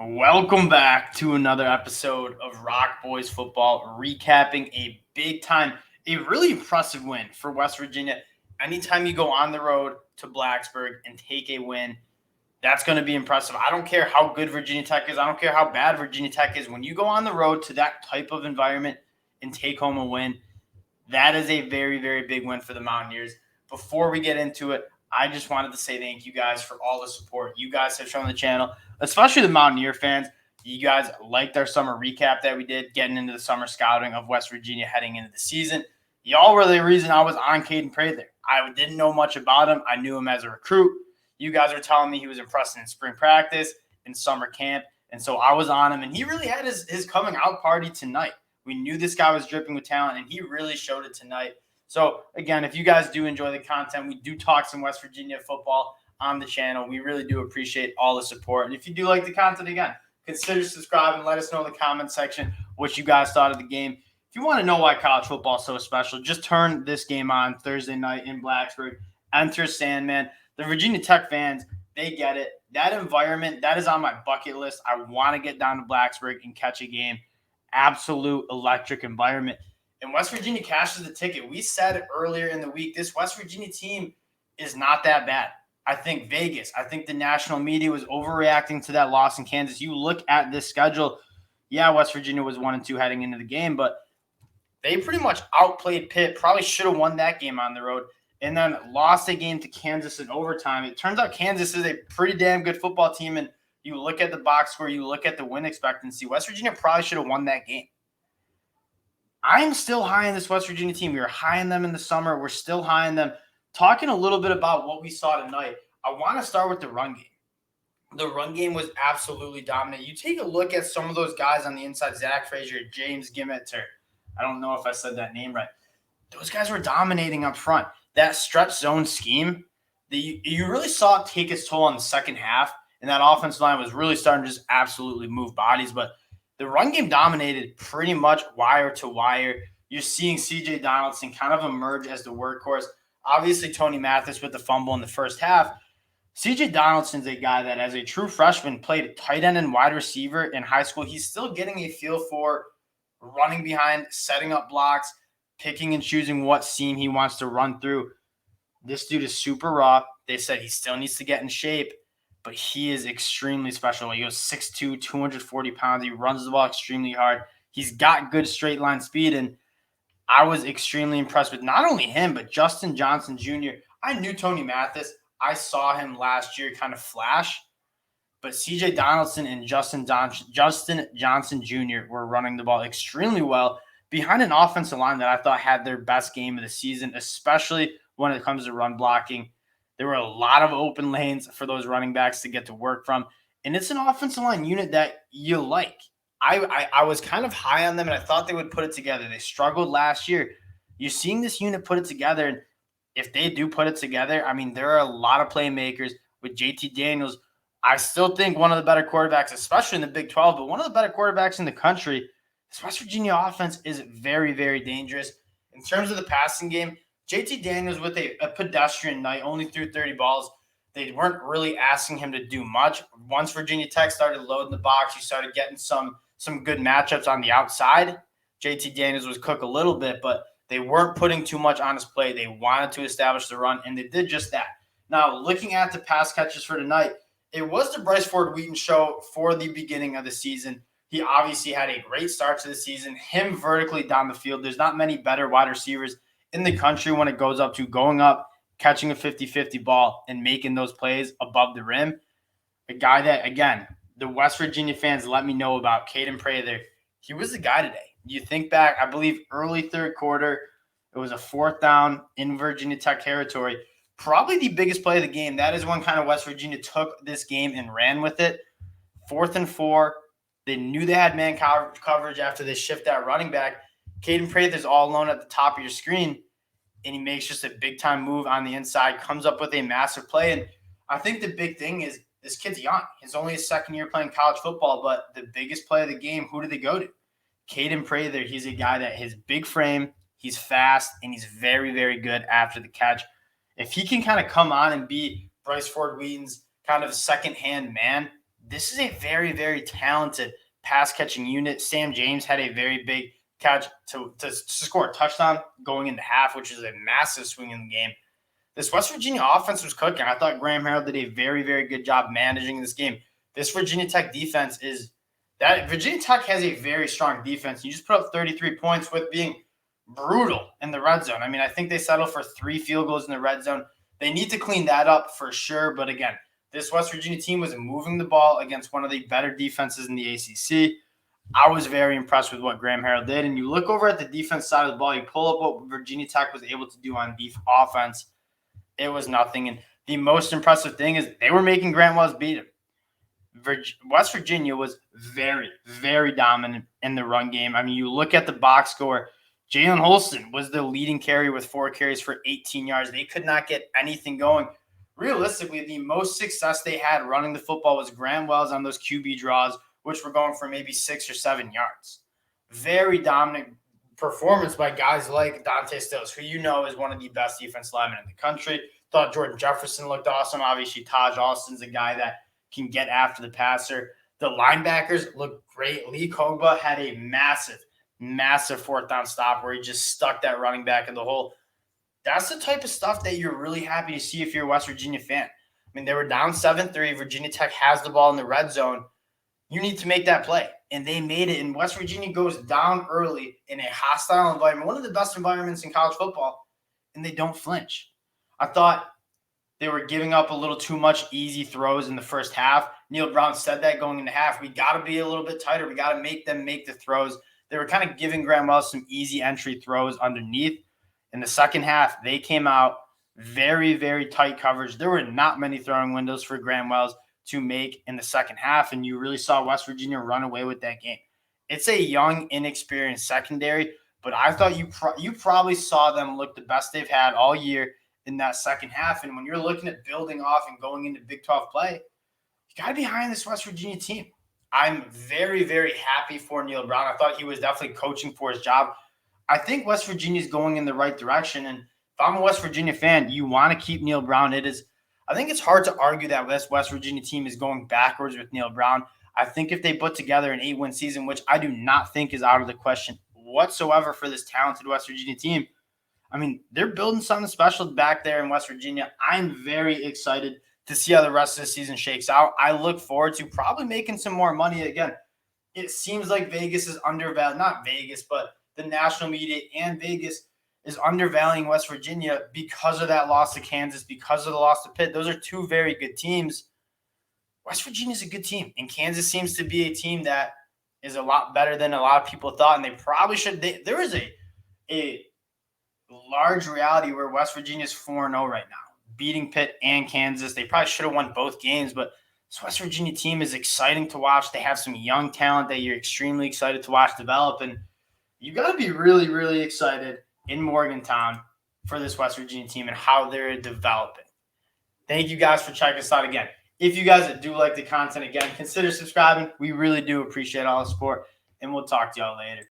Welcome back to another episode of ROC Boys Football, recapping a a really impressive win for West Virginia. Anytime you go on the road to Blacksburg and take a win, that's going to be impressive. I don't care how good Virginia Tech is. I don't care how bad Virginia Tech is. When you go on the road to that type of environment and take home a win, that is a very, very big win for the Mountaineers. Before we get into it, I just wanted to say thank you guys for all the support you guys have shown the channel, especially the Mountaineer fans. You guys liked our summer recap that we did, getting into the summer scouting of West Virginia heading into the season. Y'all were the reason I was on Caden Prather. I didn't know much about him. I knew him as a recruit. You guys were telling me he was impressive in spring practice, in summer camp, and so I was on him, and he really had his coming out party tonight. We knew this guy was dripping with talent, and he really showed it tonight. So, again, if you guys do enjoy the content, we do talk some West Virginia football on the channel. We really do appreciate all the support. And if you do like the content, again, consider subscribing and let us know in the comment section what you guys thought of the game. If you want to know why college football is so special, just turn this game on Thursday night in Blacksburg. Enter Sandman. The Virginia Tech fans, they get it. That environment, that is on my bucket list. I want to get down to Blacksburg and catch a game. Absolute electric environment. And West Virginia cashes the ticket. We said earlier in the week, this West Virginia team is not that bad. I think the national media was overreacting to that loss in Kansas. You look at this schedule, yeah, West Virginia was 1-2 heading into the game, but they pretty much outplayed Pitt, probably should have won that game on the road, and then lost a game to Kansas in overtime. It turns out Kansas is a pretty damn good football team, and you look at the box score, you look at the win expectancy, West Virginia probably should have won that game. I'm still high on this West Virginia team. We were high on them in the summer. We're still high on them. Talking a little bit about what we saw tonight, I want to start with the run game. The run game was absolutely dominant. You take a look at some of those guys on the inside, Zach Frazier, James Gimmeter. I don't know if I said that name right. Those guys were dominating up front. That stretch zone scheme, you really saw it take its toll on the second half, and that offensive line was really starting to just absolutely move bodies. But the run game dominated pretty much wire to wire. You're seeing C.J. Donaldson kind of emerge as the workhorse. Obviously, Tony Mathis with the fumble in the first half. C.J. Donaldson's a guy that, as a true freshman, played tight end and wide receiver in high school. He's still getting a feel for running behind, setting up blocks, picking and choosing what seam he wants to run through. This dude is super raw. They said he still needs to get in shape, but he is extremely special. He goes 6'2", 240 pounds. He runs the ball extremely hard. He's got good straight line speed, and I was extremely impressed with not only him, but Justin Johnson Jr. I knew Tony Mathis. I saw him last year kind of flash, but C.J. Donaldson and Justin Johnson Jr. were running the ball extremely well behind an offensive line that I thought had their best game of the season, especially when it comes to run blocking. There were a lot of open lanes for those running backs to get to work from, and it's an offensive line unit that you like. I was kind of high on them, and I thought they would put it together. They struggled last year. You're seeing this unit put it together, and if they do put it together, I mean, there are a lot of playmakers with JT Daniels. I still think one of the better quarterbacks, especially in the Big 12, but one of the better quarterbacks in the country. This West Virginia offense is very, very dangerous. In terms of the passing game, JT Daniels with a pedestrian night, only threw 30 balls. They weren't really asking him to do much. Once Virginia Tech started loading the box, you started getting some good matchups on the outside. JT Daniels was cooked a little bit, but they weren't putting too much on his plate. They wanted to establish the run, and they did just that. Now, looking at the pass catches for tonight, it was the Bryce Ford Wheaton show for the beginning of the season. He obviously had a great start to the season. Him vertically down the field. There's not many better wide receivers in the country when it goes up to going up, catching a 50-50 ball, and making those plays above the rim. A guy that, again, the West Virginia fans let me know about, Caden Prather. He was the guy today. You think back, I believe early third quarter, it was a fourth down in Virginia Tech territory. Probably the biggest play of the game. That is when kind of West Virginia took this game and ran with it. 4th and 4. They knew they had man coverage after they shift that running back. Caden Prather's all alone at the top of your screen, and he makes just a big-time move on the inside, comes up with a massive play. And I think the big thing is this kid's young. He's only his second year playing college football, but the biggest play of the game, who did they go to? Caden Prather. He's a guy that his big frame, he's fast, and he's very, very good after the catch. If he can kind of come on and be Bryce Ford Wheaton's kind of second-hand man, this is a very, very talented pass catching unit. Sam James had a very big catch to score a touchdown going into half, which is a massive swing in the game. This West Virginia offense was cooking. I thought Graham Harrell did a very, very good job managing this game. This Virginia Tech defense is that Virginia Tech has a very strong defense. You just put up 33 points with being brutal in the red zone. I mean, I think they settled for 3 field goals in the red zone. They need to clean that up for sure. But again, this West Virginia team was moving the ball against one of the better defenses in the ACC. I was very impressed with what Graham Harrell did. And you look over at the defense side of the ball, you pull up what Virginia Tech was able to do on offense. It was nothing. And the most impressive thing is they were making Grant Wells beat him. West Virginia was very, very dominant in the run game. I mean, you look at the box score, Jalen Holston was the leading carrier with 4 carries for 18 yards. They could not get anything going. Realistically, the most success they had running the football was Graham Wells on those QB draws, which were going for maybe 6 or 7 yards. Very dominant performance by guys like Dante Stills, who you know is one of the best defense linemen in the country. Thought Jordan Jefferson looked awesome. Obviously, Taj Austin's a guy that can get after the passer. The linebackers looked great. Lee Kogba had a massive 4th down stop where he just stuck that running back in the hole. That's the type of stuff that you're really happy to see if you're a West Virginia fan. I mean, they were down 7-3. Virginia Tech has the ball in the red zone. You need to make that play. And they made it. And West Virginia goes down early in a hostile environment, one of the best environments in college football, and they don't flinch. I thought they were giving up a little too much easy throws in the first half. Neil Brown said that going into half. We got to be a little bit tighter. We got to make them make the throws. They were kind of giving Graham Wells some easy entry throws underneath. In the second half, they came out very, very tight coverage. There were not many throwing windows for Graham Wells to make in the second half, and you really saw West Virginia run away with that game. It's a young, inexperienced secondary, but I thought you probably saw them look the best they've had all year in that second half. And when you're looking at building off and going into Big 12 play, you got to be high on this West Virginia team. I'm very, very happy for Neil Brown. I thought he was definitely coaching for his job. I think West Virginia is going in the right direction. And if I'm a West Virginia fan, you want to keep Neil Brown. I think it's hard to argue that this West Virginia team is going backwards with Neil Brown. I think if they put together an 8-win season, which I do not think is out of the question whatsoever for this talented West Virginia team, I mean, they're building something special back there in West Virginia. I'm very excited to see how the rest of the season shakes out. I look forward to probably making some more money. Again, it seems like Vegas is undervalued. Not Vegas, but the national media and Vegas is undervaluing West Virginia because of that loss to Kansas, because of the loss to Pitt. Those are 2 very good teams. West Virginia is a good team, and Kansas seems to be a team that is a lot better than a lot of people thought, and they probably should. There is a large reality where West Virginia is 4-0 right now, beating Pitt and Kansas. They probably should have won both games, but this West Virginia team is exciting to watch. They have some young talent that you're extremely excited to watch develop, and you got to be really, really excited in Morgantown for this West Virginia team and how they're developing. Thank you guys for checking us out again. If you guys do like the content, again, consider subscribing. We really do appreciate all the support, and we'll talk to y'all later.